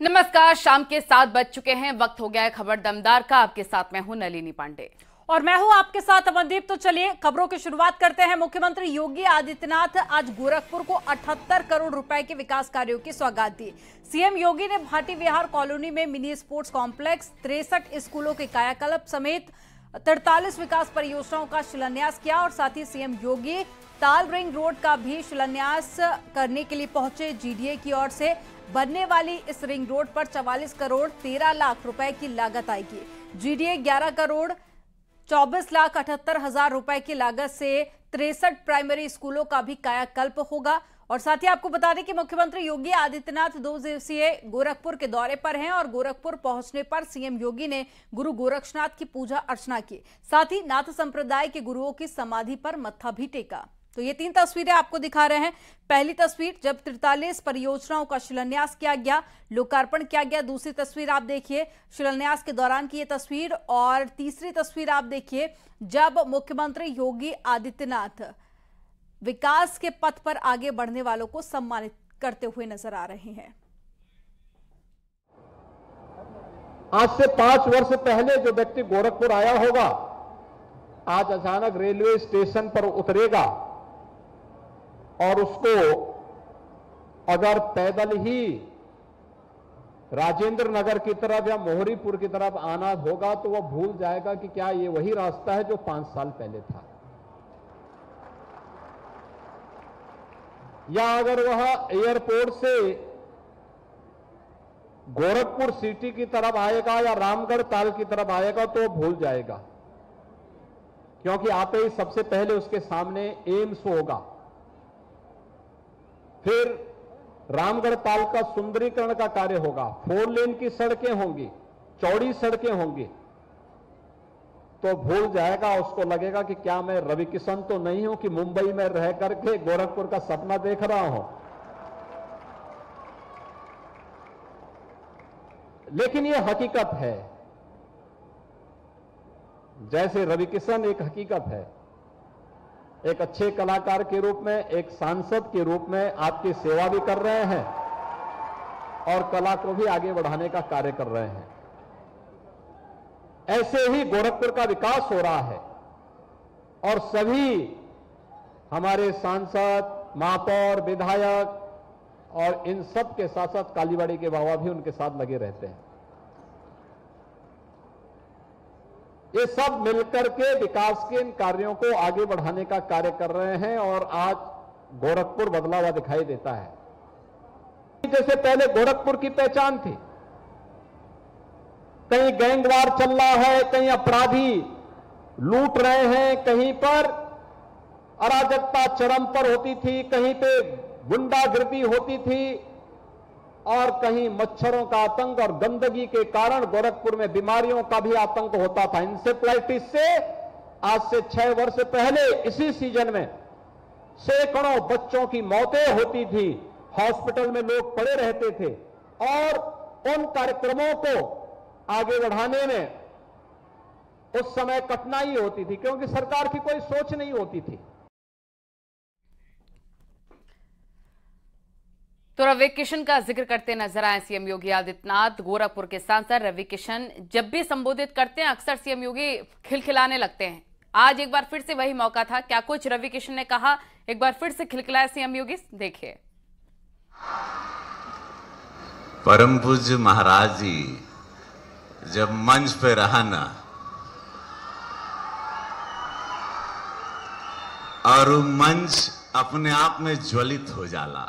नमस्कार, शाम के 7 बज चुके हैं। वक्त हो गया है खबर दमदार का। आपके साथ मैं हूं नलिनी पांडे और मैं हूं आपके साथ अमनदीप। तो चलिए खबरों की शुरुआत करते हैं। मुख्यमंत्री योगी आदित्यनाथ आज गोरखपुर को 78 करोड़ रुपए के विकास कार्यों की सौगात दी। सीएम योगी ने भाटी विहार कॉलोनी में मिनी स्पोर्ट्स कॉम्प्लेक्स, 63 स्कूलों के कायाकल्प समेत 43 विकास परियोजनाओं का शिलान्यास किया और साथ ही सीएम योगी ताल रिंग रोड का भी शिलान्यास करने के लिए पहुंचे। जीडीए की ओर से बनने वाली इस रिंग रोड पर 44 करोड़ 13 लाख रुपए की लागत आएगी। जीडीए 11 करोड़ 24,78,000 रुपए की लागत से 63 प्राइमरी स्कूलों का भी कायाकल्प होगा। और साथ ही आपको बता दें कि मुख्यमंत्री योगी आदित्यनाथ 2 दिवसीय गोरखपुर के दौरे पर हैं और गोरखपुर पहुंचने पर सीएम योगी ने गुरु गोरक्षनाथ की पूजा अर्चना की। साथ ही नाथ संप्रदाय के गुरुओं की समाधि पर मत्था भी टेका। तो ये 3 तस्वीरें आपको दिखा रहे हैं। पहली तस्वीर जब 43 परियोजनाओं का शिलान्यास किया गया, लोकार्पण किया गया। दूसरी तस्वीर आप देखिए शिलान्यास के दौरान की ये तस्वीर। और तीसरी तस्वीर आप देखिए जब मुख्यमंत्री योगी आदित्यनाथ विकास के पथ पर आगे बढ़ने वालों को सम्मानित करते हुए नजर आ रहे हैं। आज से 5 वर्ष पहले जो व्यक्ति गोरखपुर आया होगा, आज अचानक रेलवे स्टेशन पर उतरेगा और उसको अगर पैदल ही राजेंद्र नगर की तरफ या मोहरीपुर की तरफ आना होगा तो वह भूल जाएगा कि क्या ये वही रास्ता है जो 5 साल पहले था। या अगर वह एयरपोर्ट से गोरखपुर सिटी की तरफ आएगा या रामगढ़ ताल की तरफ आएगा तो भूल जाएगा, क्योंकि आते ही सबसे पहले उसके सामने एम्स होगा, फिर रामगढ़ ताल का सुंदरीकरण का कार्य होगा, 4 लेन की सड़कें होंगी, चौड़ी सड़कें होंगी, तो भूल जाएगा। उसको लगेगा कि क्या मैं रवि किशन तो नहीं हूं कि मुंबई में रह करके गोरखपुर का सपना देख रहा हूं। लेकिन यह हकीकत है। जैसे रवि किशन एक हकीकत है, एक अच्छे कलाकार के रूप में, एक सांसद के रूप में आपकी सेवा भी कर रहे हैं और कला को भी आगे बढ़ाने का कार्य कर रहे हैं। ऐसे ही गोरखपुर का विकास हो रहा है और सभी हमारे सांसद, महापौर, विधायक और इन सब के साथ साथ कालीबाड़ी के बाबा भी उनके साथ लगे रहते हैं। ये सब मिलकर के विकास के इन कार्यों को आगे बढ़ाने का कार्य कर रहे हैं और आज गोरखपुर बदला हुआ दिखाई देता है। जैसे पहले गोरखपुर की पहचान थी, कहीं गैंगवार चल रहा है, कहीं अपराधी लूट रहे हैं, कहीं पर अराजकता चरम पर होती थी, कहीं पे गुंडागिर्दी होती थी और कहीं मच्छरों का आतंक और गंदगी के कारण गोरखपुर में बीमारियों का भी आतंक होता था। इंसेफ्लाइटिस से आज से 6 वर्ष पहले इसी सीजन में सैकड़ों बच्चों की मौतें होती थी, हॉस्पिटल में लोग पड़े रहते थे और उन कार्यक्रमों को आगे बढ़ाने में उस समय कठिनाई होती थी क्योंकि सरकार की कोई सोच नहीं होती थी। तो रवि किशन का जिक्र करते नजर आए सीएम योगी आदित्यनाथ। गोरखपुर के सांसद रवि किशन जब भी संबोधित करते हैं अक्सर सीएम योगी खिलखिलाने लगते हैं। आज एक बार फिर से वही मौका था। क्या कुछ रवि किशन ने कहा, एक बार फिर से खिलखिलाए सीएम योगी, देखिए। परम पूज्य महाराज जी जब मंच पे रहा ना और वो मंच अपने आप में ज्वलित हो जाला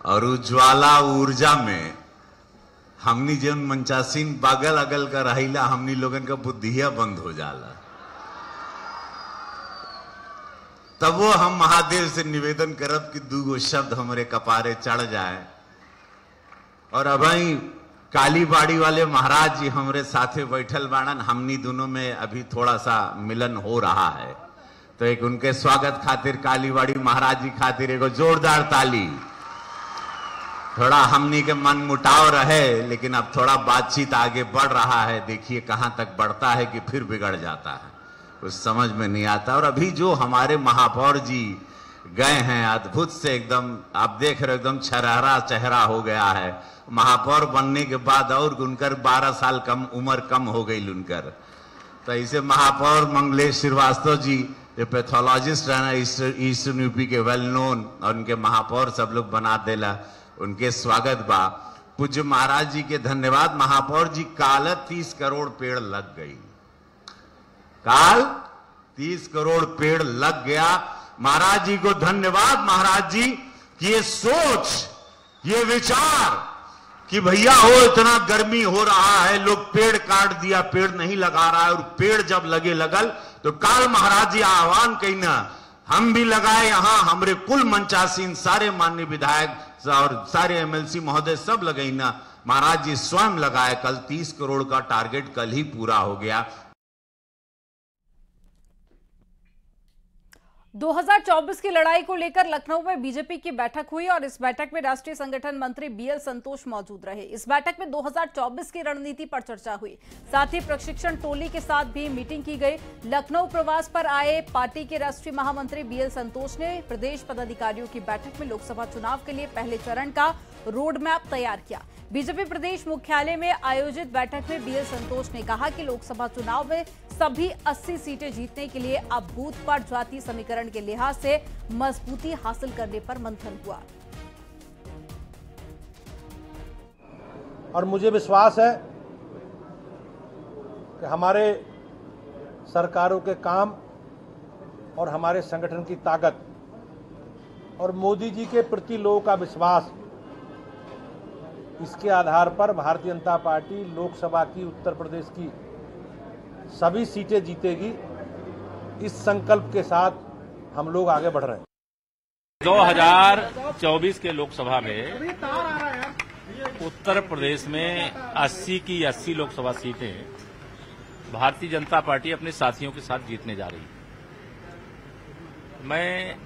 और वो ज्वाला ऊर्जा में हमनी जन मंचासीन बगल अगल का रहिला, हमनी लोगन का बुद्धिया बंद हो जाला। तब वो हम महादेव से निवेदन करब कि 2 शब्द हमारे कपारे चढ़ जाए। और अभी कालीबाड़ी वाले महाराज जी हमारे साथे बैठल बाड़न, हमनी दोनों में अभी थोड़ा सा मिलन हो रहा है, तो एक उनके स्वागत खातिर कालीबाड़ी महाराज जी खातिर एगो जोरदार ताली। थोड़ा हमनी के मन मुटाव रहे लेकिन अब थोड़ा बातचीत आगे बढ़ रहा है। देखिए कहां तक बढ़ता है कि फिर बिगड़ जाता है, कुछ समझ में नहीं आता। और अभी जो हमारे महापौर जी गए हैं, अद्भुत से एकदम आप देख रहे हो, एकदम छरहरा चेहरा हो गया है। महापौर बनने के बाद और उनकर 12 साल कम उम्र कम हो गई उनकर। तो इसे महापौर मंगलेश श्रीवास्तव जी जो पैथोलॉजिस्ट है ना ईस्टर्न यूपी के वेल नोन, और उनके महापौर सब लोग बना देला, उनके स्वागत बा। पूज्य महाराज जी के धन्यवाद। महापौर जी काल 30 करोड़ पेड़ लग गई, काल 30 करोड़ पेड़ लग गया। महाराज जी को धन्यवाद। महाराज जी की ये सोच, ये विचार कि भैया हो इतना गर्मी हो रहा है, लोग पेड़ काट दिया, पेड़ नहीं लगा रहा है, और पेड़ जब लगे लगल तो काल महाराज जी आह्वान कही ना, हम भी लगाए यहाँ, हमारे कुल मंचासीन सारे माननीय विधायक और सारे एमएलसी महोदय सब लगे ना, महाराज जी स्वयं लगाए। कल 30 करोड़ का टारगेट कल ही पूरा हो गया। 2024 की लड़ाई को लेकर लखनऊ में बीजेपी की बैठक हुई और इस बैठक में राष्ट्रीय संगठन मंत्री बीएल संतोष मौजूद रहे। इस बैठक में 2024 की रणनीति पर चर्चा हुई, साथ ही प्रशिक्षण टोली के साथ भी मीटिंग की गई। लखनऊ प्रवास पर आए पार्टी के राष्ट्रीय महामंत्री बीएल संतोष ने प्रदेश पदाधिकारियों की बैठक में लोकसभा चुनाव के लिए पहले चरण का रोड मैप तैयार किया। बीजेपी प्रदेश मुख्यालय में आयोजित बैठक में बीएल संतोष ने कहा कि लोकसभा चुनाव में सभी 80 सीटें जीतने के लिए अब बूथ पर जाति समीकरण के लिहाज से मजबूती हासिल करने पर मंथन हुआ। और मुझे विश्वास है कि हमारे सरकारों के काम और हमारे संगठन की ताकत और मोदी जी के प्रति लोगों का विश्वास, इसके आधार पर भारतीय जनता पार्टी लोकसभा की उत्तर प्रदेश की सभी सीटें जीतेगी। इस संकल्प के साथ हम लोग आगे बढ़ रहे हैं। 2024 के लोकसभा में उत्तर प्रदेश में 80 की 80 लोकसभा सीटें भारतीय जनता पार्टी अपने साथियों के साथ जीतने जा रही है। मैं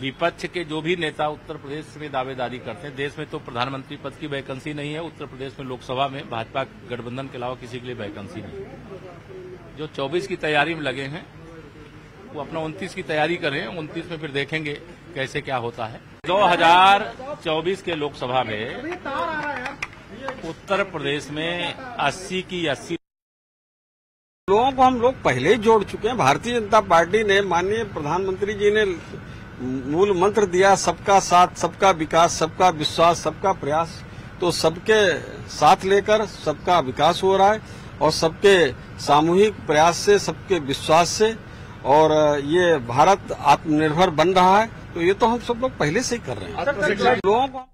विपक्ष के जो भी नेता उत्तर प्रदेश में दावेदारी करते हैं, देश में तो प्रधानमंत्री पद की वैकेंसी नहीं है, उत्तर प्रदेश में लोकसभा में भाजपा गठबंधन के अलावा किसी के लिए वैकेंसी नहीं है। जो 24 की तैयारी में लगे हैं वो अपना 29 की तैयारी करें, 29 में फिर देखेंगे कैसे क्या होता है। 2024 के लोकसभा में उत्तर प्रदेश में 80 की 80 लोगों को हम लोग पहले ही जोड़ चुके हैं। भारतीय जनता पार्टी ने, माननीय प्रधानमंत्री जी ने मूल मंत्र दिया, सबका साथ, सबका विकास, सबका विश्वास, सबका प्रयास। तो सबके साथ लेकर सबका विकास हो रहा है और सबके सामूहिक प्रयास से, सबके विश्वास से, और ये भारत आत्मनिर्भर बन रहा है। तो ये तो हम सब लोग पहले से ही कर रहे हैं। लोगों को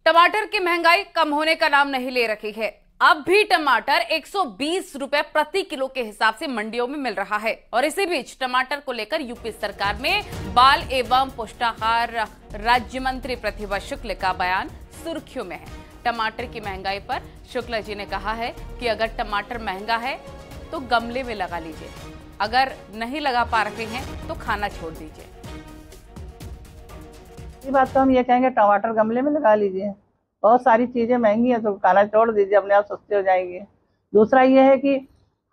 टमाटर की महंगाई कम होने का नाम नहीं ले रही है। अब भी टमाटर 120 रुपए प्रति किलो के हिसाब से मंडियों में मिल रहा है। और इसी बीच टमाटर को लेकर यूपी सरकार में बाल एवं पुष्टाहार राज्य मंत्री प्रतिभा शुक्ल का बयान सुर्खियों में है। टमाटर की महंगाई पर शुक्ल जी ने कहा है कि अगर टमाटर महंगा है तो गमले में लगा लीजिए, अगर नहीं लगा पा रहे हैं तो खाना छोड़ दीजिए। ये बात तो हम ये कहेंगे, टमाटर गमले में लगा लीजिए। बहुत सारी चीजें महंगी हैं तो खाना छोड़ दीजिए, अपने आप सस्ते हो जाएंगे। दूसरा ये है कि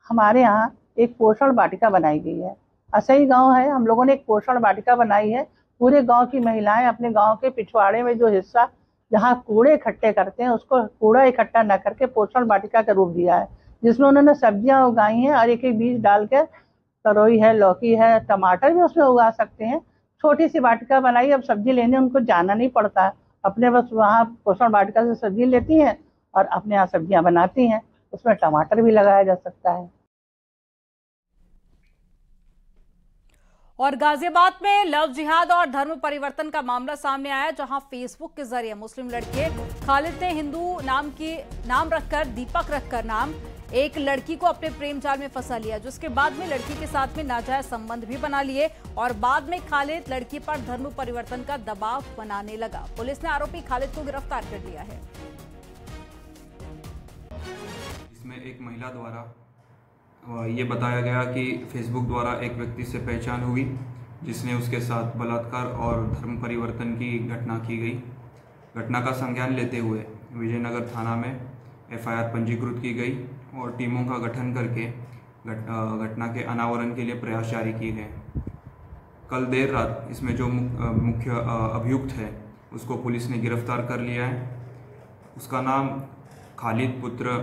हमारे यहाँ एक पोषण वाटिका बनाई गई है। असही गांव है, हम लोगों ने एक पोषण वाटिका बनाई है। पूरे गांव की महिलाएं अपने गांव के पिछवाड़े में जो हिस्सा जहाँ कूड़े इकट्ठे करते हैं, उसको कूड़ा इकट्ठा न करके पोषण वाटिका का रूप दिया है, जिसमें उन्होंने सब्जियां उगाई हैं और एक एक बीज डाल के, तरोई है, लौकी है, टमाटर भी उसमें उगा सकते हैं। छोटी सी वाटिका बनाई, अब सब्जी लेने उनको जाना नहीं पड़ता है, अपने बस वहाँ पोषण वाटिका से सब्जी लेती हैं और अपने यहाँ सब्जियां बनाती हैं। उसमें टमाटर भी लगाया जा सकता है। और गाजियाबाद में लव जिहाद और धर्म परिवर्तन का मामला सामने आया, जहां फेसबुक के जरिए मुस्लिम लड़के खालिद ने हिंदू नाम रखकर, दीपक रखकर नाम, एक लड़की को अपने प्रेम जाल में फंसा लिया, जिसके बाद में लड़की के साथ में नाजायज संबंध भी बना लिए और बाद में खालिद लड़की पर धर्म परिवर्तन का दबाव बनाने लगा। पुलिस ने आरोपी खालिद को गिरफ्तार कर लिया है। इसमें एक महिला द्वारा ये बताया गया कि फेसबुक द्वारा एक व्यक्ति से पहचान हुई जिसने उसके साथ बलात्कार और धर्म परिवर्तन की घटना की गई। घटना का संज्ञान लेते हुए विजयनगर थाना में एफआईआर पंजीकृत की गई और टीमों का गठन करके घटना के अनावरण के लिए प्रयास जारी किए गए। कल देर रात इसमें जो मुख्य अभियुक्त है उसको पुलिस ने गिरफ्तार कर लिया है। उसका नाम खालिद पुत्र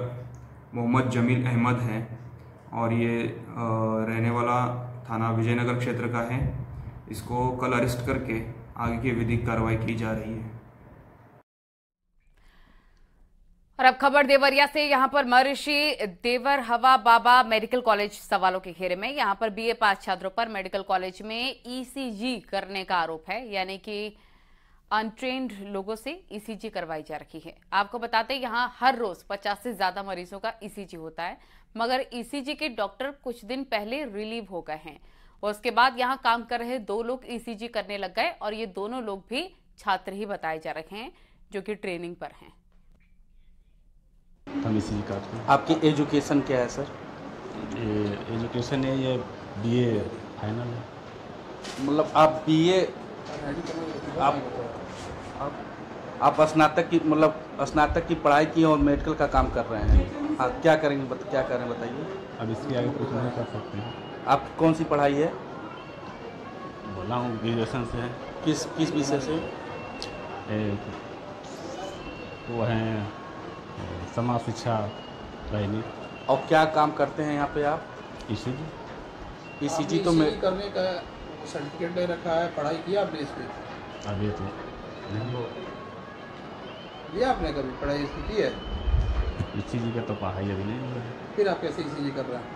मोहम्मद जमील अहमद है और ये रहने वाला थाना विजयनगर क्षेत्र का है। इसको कल अरेस्ट करके आगे की विधिक कार्रवाई की जा रही है। और अब खबर देवरिया से। यहां पर महर्षि देवर हवा बाबा मेडिकल कॉलेज सवालों के घेरे में। यहां पर बीए पास छात्रों पर मेडिकल कॉलेज में ईसीजी करने का आरोप है, यानी कि अनट्रेन्ड लोगों से ईसीजी करवाई जा रही है। आपको बताते हैं यहां हर रोज 50 से ज्यादा मरीजों का ईसीजी होता है, मगर ईसीजी के डॉक्टर कुछ दिन पहले रिलीव हो गए हैं और उसके बाद यहां काम कर रहे 2 लोग ईसीजी करने लग गए और ये दोनों लोग भी छात्र ही बताए जा रहे हैं जो कि ट्रेनिंग पर हैं। आपकी एजुकेशन क्या है सर? एजुकेशन है ये बीए फाइनल है। मतलब आप बीए आप स्नातक की मतलब स्नातक की पढ़ाई की और मेडिकल का काम कर रहे हैं। हाँ, क्या करेंगे क्या कर रहे हैं बताइए। अब इसके आगे कुछ नहीं कर सकते हैं। आप कौन सी पढ़ाई है? बोला हूँ ग्रेजुएशन से है। किस विषय से? वो हैं समाज शिक्षा रहनी। और क्या काम करते हैं यहाँ पे आप? ईसीजी तो मैं करने का सर्टिफिकेट ले रखा है। पढ़ाई किया आपने इस पे? अभी तो नहीं लिया आपने कभी पढ़ाई इसकी की है? ईसीजी का तो पढ़ाई अभी नहीं हुआ है। फिर आप कैसे ईसीजी कर रहे हैं?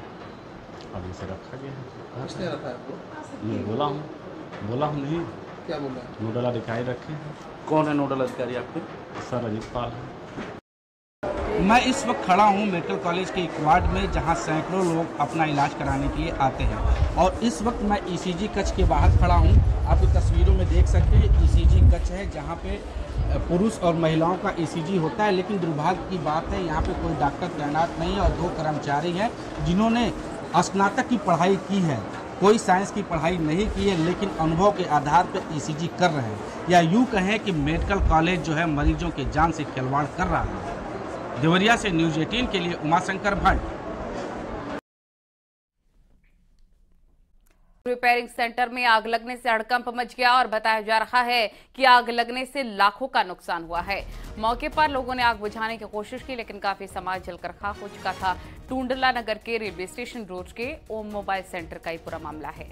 अभी से रखा गया है। किसने रखा है आपको? ये बोला हूँ नहीं। क्या बोल रहे हैं? नोडल अधिकारी रखे हैं। कौन है नोडल अधिकारी आपके? सर अजीत पाल है। मैं इस वक्त खड़ा हूं मेडिकल कॉलेज के एक वार्ड में, जहां सैकड़ों लोग अपना इलाज कराने के लिए आते हैं और इस वक्त मैं ईसीजी कक्ष के बाहर खड़ा हूं। आप तस्वीरों में देख सकते हैं ईसीजी कक्ष है जहां पे पुरुष और महिलाओं का ईसीजी होता है, लेकिन दुर्भाग्य की बात है यहाँ पे कोई डॉक्टर तैनात नहीं है और 2 कर्मचारी हैं जिन्होंने स्नातक की पढ़ाई की है, कोई साइंस की पढ़ाई नहीं की है, लेकिन अनुभव के आधार पर ईसीजी कर रहे हैं। या यूँ कहें कि मेडिकल कॉलेज जो है मरीजों के जान से खिलवाड़ कर रहा है। देवरिया से न्यूज़ 18 के लिए उमाशंकर भट्ट। रिपेयरिंग सेंटर में आग लगने से हड़कंप मच गया और बताया जा रहा है कि आग लगने से लाखों का नुकसान हुआ है। मौके पर लोगों ने आग बुझाने की कोशिश की, लेकिन काफी सामान जलकर खाक हो चुका था। टूंडला नगर के रेलवे स्टेशन रोड के ओम मोबाइल सेंटर का ही पूरा मामला है।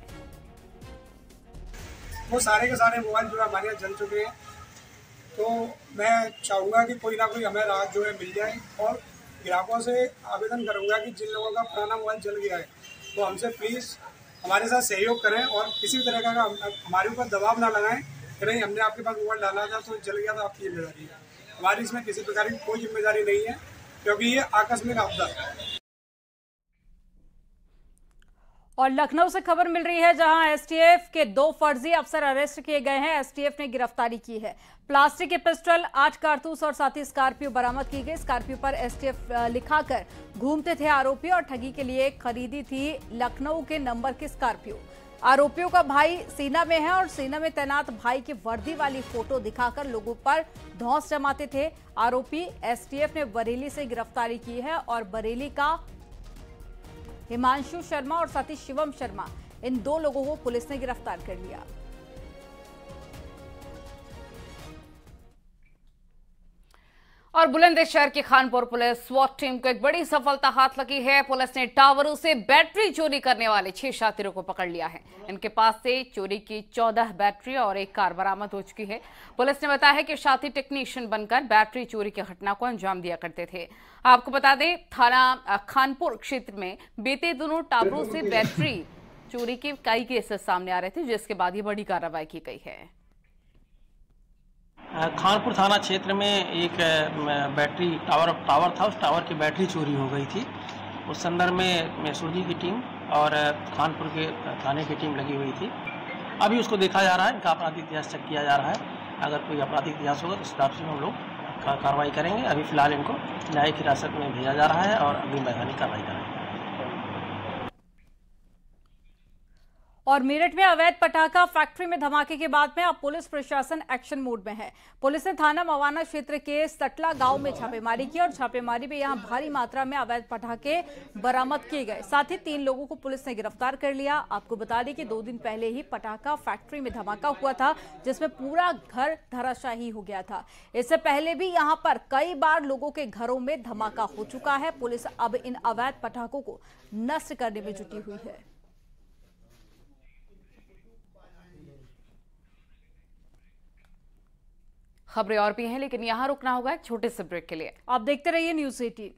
वो सारे के सारे मोबाइल जो है हमारे यहाँ जल चुके हैं, तो मैं चाहूँगा कि कोई ना कोई हमें राहत जो है मिल जाए और ग्राहकों से आवेदन करूँगा कि जिन लोगों का पुराना मोबाइल जल गया है तो हमसे प्लीज़ हमारे साथ सहयोग करें और किसी भी तरह का हमारे ऊपर दबाव ना लगाएं कि नहीं हमने आपके पास मोबाइल डाला था तो जल गया तो आपकी जिम्मेदारी है। हमारी इसमें किसी प्रकार की कोई जिम्मेदारी नहीं है क्योंकि ये आकस्मिक आपदा है। और लखनऊ से खबर मिल रही है जहां एसटीएफ के 2 फर्जी अफसर अरेस्ट किए गए हैं। एसटीएफ ने गिरफ्तारी की है। प्लास्टिक के पिस्टल, 8 कारतूस और साथ ही स्कॉर्पियो बरामद की गई। स्कॉर्पियो पर एसटीएफ लिखाकर घूमते थे आरोपी और ठगी के लिए खरीदी थी लखनऊ के नंबर की स्कॉर्पियो। आरोपियों का भाई सेना में है और सेना में तैनात भाई की वर्दी वाली फोटो दिखाकर लोगों पर धौंस जमाते थे आरोपी। एसटीएफ ने बरेली से गिरफ्तारी की है और बरेली का हिमांशु शर्मा और साथी शिवम शर्मा, इन 2 लोगों को पुलिस ने गिरफ्तार कर लिया। और बुलंदशहर की खानपुर पुलिस स्वाट टीम को एक बड़ी सफलता हाथ लगी है। पुलिस ने टावरों से बैटरी चोरी करने वाले 6 शातिरों को पकड़ लिया है। इनके पास से चोरी की 14 बैटरी और एक कार बरामद हो चुकी है। पुलिस ने बताया है कि शातिर टेक्नीशियन बनकर बैटरी चोरी की घटना को अंजाम दिया करते थे। आपको बता दें, थाना खानपुर क्षेत्र में बीते दिनों टावरों से बैटरी चोरी के कई केसेस सामने आ रहे थे, जिसके बाद ये बड़ी कार्रवाई की गई है। खानपुर थाना क्षेत्र में एक बैटरी टावर था, उस टावर की बैटरी चोरी हो गई थी। उस संदर्भ में मैसूरी की टीम और खानपुर के थाने की टीम लगी हुई थी। अभी उसको देखा जा रहा है, इनका आपराधिक इतिहास चेक किया जा रहा है। अगर कोई आपराधिक इतिहास होगा तो उस हिसाब से हम लोग कार्रवाई करेंगे। अभी फिलहाल इनको न्यायिक हिरासत में भेजा जा रहा है और अग्रिम वैधानिक कार्रवाई करेंगे। और मेरठ में अवैध पटाखा फैक्ट्री में धमाके के बाद में अब पुलिस प्रशासन एक्शन मोड में है। पुलिस ने थाना मवाना क्षेत्र के सटला गांव में छापेमारी की और छापेमारी में यहां भारी मात्रा में अवैध पटाखे बरामद किए गए। साथ ही 3 लोगों को पुलिस ने गिरफ्तार कर लिया। आपको बता दें कि 2 दिन पहले ही पटाखा फैक्ट्री में धमाका हुआ था, जिसमें पूरा घर धराशायी हो गया था। इससे पहले भी यहां पर कई बार लोगों के घरों में धमाका हो चुका है। पुलिस अब इन अवैध पटाखों को नष्ट करने में जुटी हुई है। खबरें और भी हैं, लेकिन यहां रुकना होगा एक छोटे से ब्रेक के लिए। आप देखते रहिए न्यूज़ 18।